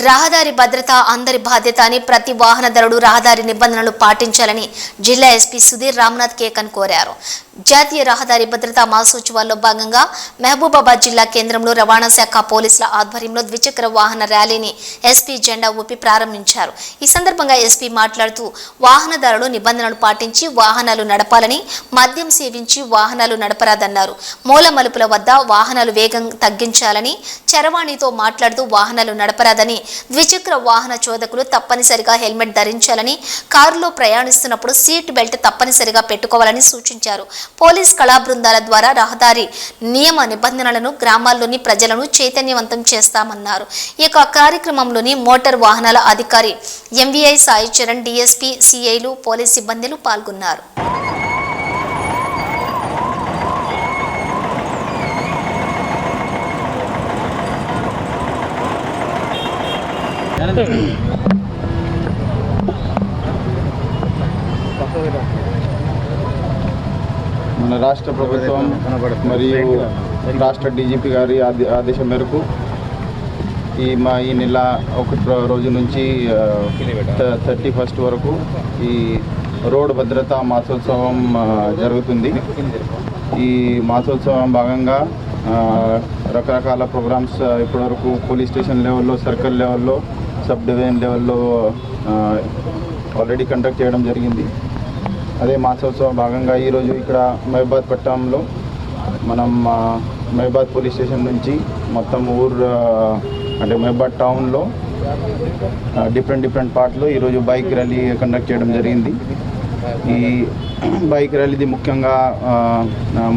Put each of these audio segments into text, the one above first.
రహదారి భద్రత అందరి బాధ్యత అని ప్రతి వాహనదారుడు రహదారి నిబంధనలు పాటించాలని జిల్లా ఎస్పీ సుధీర్ రామ్నాథ్ కేకన్ కోరారు. జాతీయ రహదారి భద్రతా మాసోత్సవాల్లో భాగంగా మహబూబాబాద్ జిల్లా కేంద్రంలో రవాణా శాఖ పోలీసుల ఆధ్వర్యంలో ద్విచక్ర వాహన ర్యాలీని ఎస్పీ జెండా ఊపి ప్రారంభించారు. ఈ సందర్భంగా ఎస్పీ మాట్లాడుతూ వాహనదారులు నిబంధనలు పాటించి వాహనాలు నడపాలని, మద్యం సేవించి వాహనాలు నడపరాదన్నారు. మూల మలుపుల వద్ద వాహనాలు వేగం తగ్గించాలని, చరవాణితో మాట్లాడుతూ వాహనాలు నడపరాదని, ద్విచక్ర వాహన చోదకులు తప్పనిసరిగా హెల్మెట్ ధరించాలని, కారులో ప్రయాణిస్తున్నప్పుడు సీట్ బెల్ట్ తప్పనిసరిగా పెట్టుకోవాలని సూచించారు. పోలీస్ కళా బృందాల ద్వారా రహదారి నియమ నిబంధనలను గ్రామాల్లోని ప్రజలను చైతన్యవంతం చేస్తామన్నారు. ఈ కార్యక్రమంలోని మోటార్ వాహనాల అధికారి ఎంవీఐ సాయి చరణ్, డీఎస్పీ, సిఐలు, పోలీస్ సిబ్బందులు పాల్గొన్నారు. మన రాష్ట్ర ప్రభుత్వం మరియు రాష్ట్ర డీజీపీ గారి ఆదేశం మేరకు ఈ నెల 1 రోజు నుంచి 31 వరకు ఈ రోడ్ భద్రతా మాసోత్సవం జరుగుతుంది. ఈ మాసోత్సవం భాగంగా రకరకాల ప్రోగ్రామ్స్ ఇప్పటివరకు పోలీస్ స్టేషన్ లెవెల్లో, సర్కిల్ లెవెల్లో, సబ్ డివిజన్ లెవెల్లో ఆల్రెడీ కండక్ట్ చేయడం జరిగింది. అదే మాసోత్సవం భాగంగా ఈరోజు ఇక్కడ మహబూబాబాద్ పట్టణంలో మనం మహబూబాబాద్ పోలీస్ స్టేషన్ నుంచి మొత్తం అంటే మహబూబాబాద్ టౌన్లో డిఫరెంట్ పార్ట్లో ఈరోజు బైక్ ర్యాలీ కండక్ట్ చేయడం జరిగింది. ఈ బైక్ ర్యాలీది ముఖ్యంగా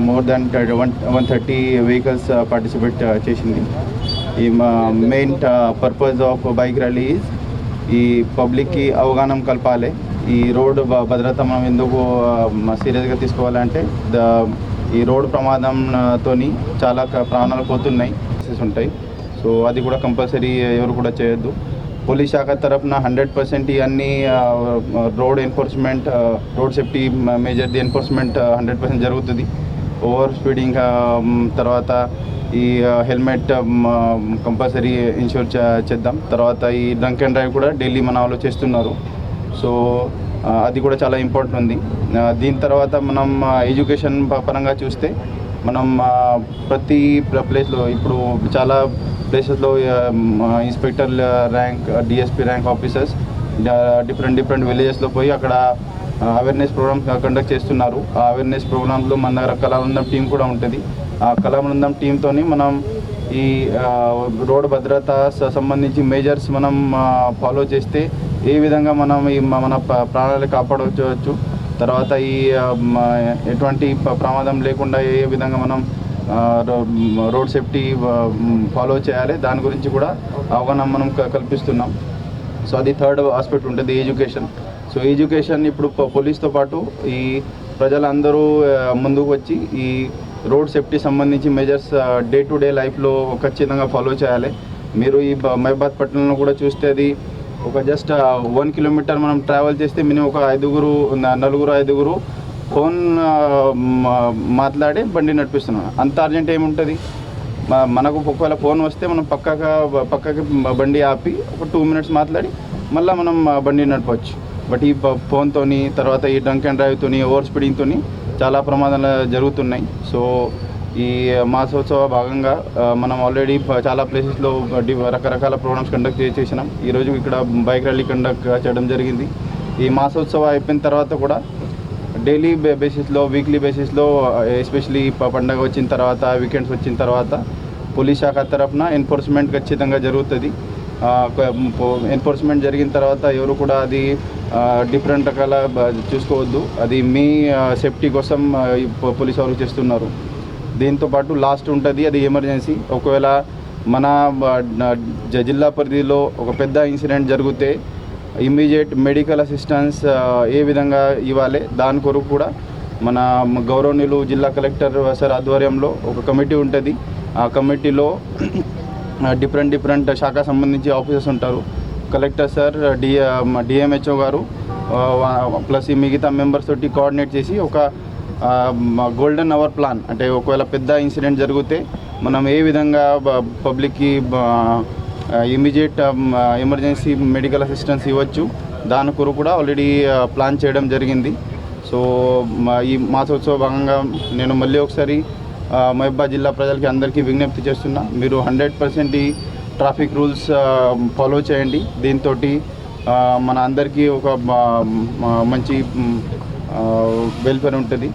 మోర్ దాన్ 130 వెహికల్స్ పార్టిసిపేట్ చేసింది. ఈ main purpose of bike rally is ఈ పబ్లిక్కి అవగాహన కల్పాలి. ఈ రోడ్డు భద్రత మనం ఎందుకు సీరియస్గా తీసుకోవాలంటే ఈ రోడ్డు ప్రమాదంతో చాలా ప్రాణాలు పోతున్నాయి ఉంటాయి. సో అది కూడా కంపల్సరీ ఎవరు కూడా చేయొద్దు. పోలీస్ శాఖ తరఫున 100% అన్ని రోడ్ ఎన్ఫోర్స్మెంట్, రోడ్ సేఫ్టీ మేజర్ది ఎన్ఫోర్స్మెంట్ 100% జరుగుతుంది. ఓవర్ స్పీడింగ్ తర్వాత ఈ హెల్మెట్ కంపల్సరీ ఇన్షూర్ చేద్దాం. తర్వాత ఈ డ్రంక్ అండ్ డ్రైవ్ కూడా డైలీ మన వాళ్ళు చేస్తున్నారు. సో అది కూడా చాలా ఇంపార్టెంట్ ఉంది. దీని తర్వాత మనం ఎడ్యుకేషన్ పరంగా చూస్తే మనం ప్రతి ప్లేస్లో ఇప్పుడు చాలా ప్లేసెస్లో inspector rank, DSP rank officers different విలేజెస్లో పోయి అక్కడ అవేర్నెస్ ప్రోగ్రామ్స్ కండక్ట్ చేస్తున్నారు. ఆ అవేర్నెస్ ప్రోగ్రామ్స్లో మన దగ్గర కళాబృందం టీం కూడా ఉంటుంది. ఆ కళాబృందం టీంతో మనం ఈ రోడ్ భద్రత సంబంధించి మేజర్స్ మనం ఫాలో చేస్తే ఏ విధంగా మనం మన ప్రాణాలు కాపాడవచ్చు, తర్వాత ఈ ఎటువంటి ప్రమాదం లేకుండా ఏ విధంగా మనం రోడ్ సేఫ్టీ ఫాలో చేయాలి, దాని గురించి కూడా అవగాహన మనం కల్పిస్తున్నాం. సో అది థర్డ్ ఆస్పెక్ట్ ఉంటుంది, ఎడ్యుకేషన్. సో ఎడ్యుకేషన్ ఇప్పుడు పోలీస్తో పాటు ఈ ప్రజలందరూ ముందుకు వచ్చి ఈ రోడ్ సేఫ్టీ సంబంధించి మెజర్స్ డే టు డే లైఫ్లో ఖచ్చితంగా ఫాలో చేయాలి. మీరు ఈ మహబూబాబాద్ పట్టణంలో కూడా చూస్తే అది ఒక జస్ట్ 1 కిలోమీటర్ మనం ట్రావెల్ చేస్తే మినిమం ఒక 4-5 ఫోన్ మాట్లాడి బండి నడిపిస్తున్నాం. అంత అర్జెంట్ ఏముంటుంది? మనకు ఒకవేళ ఫోన్ వస్తే మనం పక్కకి బండి ఆపి ఒక 2 మినిట్స్ మాట్లాడి మళ్ళీ మనం బండి నడపవచ్చు. బట్ ఈ ఫోన్తో, తర్వాత ఈ డ్రంక్ అండ్ డ్రైవ్తో, ఓవర్ స్పీడింగ్తో చాలా ప్రమాదాలు జరుగుతున్నాయి. సో ఈ మాసోత్సవ భాగంగా మనం ఆల్రెడీ చాలా ప్లేసెస్లో రకరకాల ప్రోగ్రామ్స్ కండక్ట్ చేసినాం. ఈరోజు ఇక్కడ బైక్ ర్యాలీ కండక్ట్ చేయడం జరిగింది. ఈ మాసోత్సవం అయిపోయిన తర్వాత కూడా డైలీ బేసిస్లో, వీక్లీ బేసిస్లో, ఎస్పెషలీ పండగ వచ్చిన తర్వాత, వీకెండ్స్ వచ్చిన తర్వాత పోలీస్ శాఖ తరఫున ఎన్ఫోర్స్మెంట్ ఖచ్చితంగా జరుగుతుంది. ఎన్ఫోర్స్మెంట్ జరిగిన తర్వాత ఎవరు కూడా అది డిఫరెంట్ రకాల చూసుకోవద్దు. అది మీ సేఫ్టీ కోసం పోలీసు వాళ్ళు చేస్తున్నారు. దీంతోపాటు లాస్ట్ ఉంటుంది, అది ఎమర్జెన్సీ. ఒకవేళ మన జిల్లా పరిధిలో ఒక పెద్ద ఇన్సిడెంట్ జరిగితే ఇమ్మీడియట్ మెడికల్ అసిస్టెన్స్ ఏ విధంగా ఇవ్వాలి, దాని కొరకు కూడా మన గౌరవనీయులు జిల్లా కలెక్టర్ సార్ ఆధ్వర్యంలో ఒక కమిటీ ఉంటుంది. ఆ కమిటీలో డిఫరెంట్ శాఖ సంబంధించి ఆఫీసర్స్ ఉంటారు. కలెక్టర్ సార్, డిఎంహెచ్ఓ గారు ప్లస్ ఈ మిగతా మెంబర్స్ తోటి కోఆర్డినేట్ చేసి ఒక గోల్డెన్ అవర్ ప్లాన్, అంటే ఒకవేళ పెద్ద ఇన్సిడెంట్ జరిగితే మనం ఏ విధంగా పబ్లిక్కి ఇమీడియట్ ఎమర్జెన్సీ మెడికల్ అసిస్టెన్స్ ఇవ్వచ్చు. దాని కొరకు కూడా ఆల్రెడీ ప్లాన్ చేయడం జరిగింది. సో ఈ మాసోత్సవ భాగంగా నేను మళ్ళీ ఒకసారి మహబూబాబాద్ జిల్లా ప్రజలకి అందరికీ విజ్ఞప్తి చేస్తున్నా, మీరు 100% ఈ ట్రాఫిక్ రూల్స్ ఫాలో చేయండి. దీంతో మన అందరికీ ఒక మంచి వెల్ఫేర్ ఉంటుంది.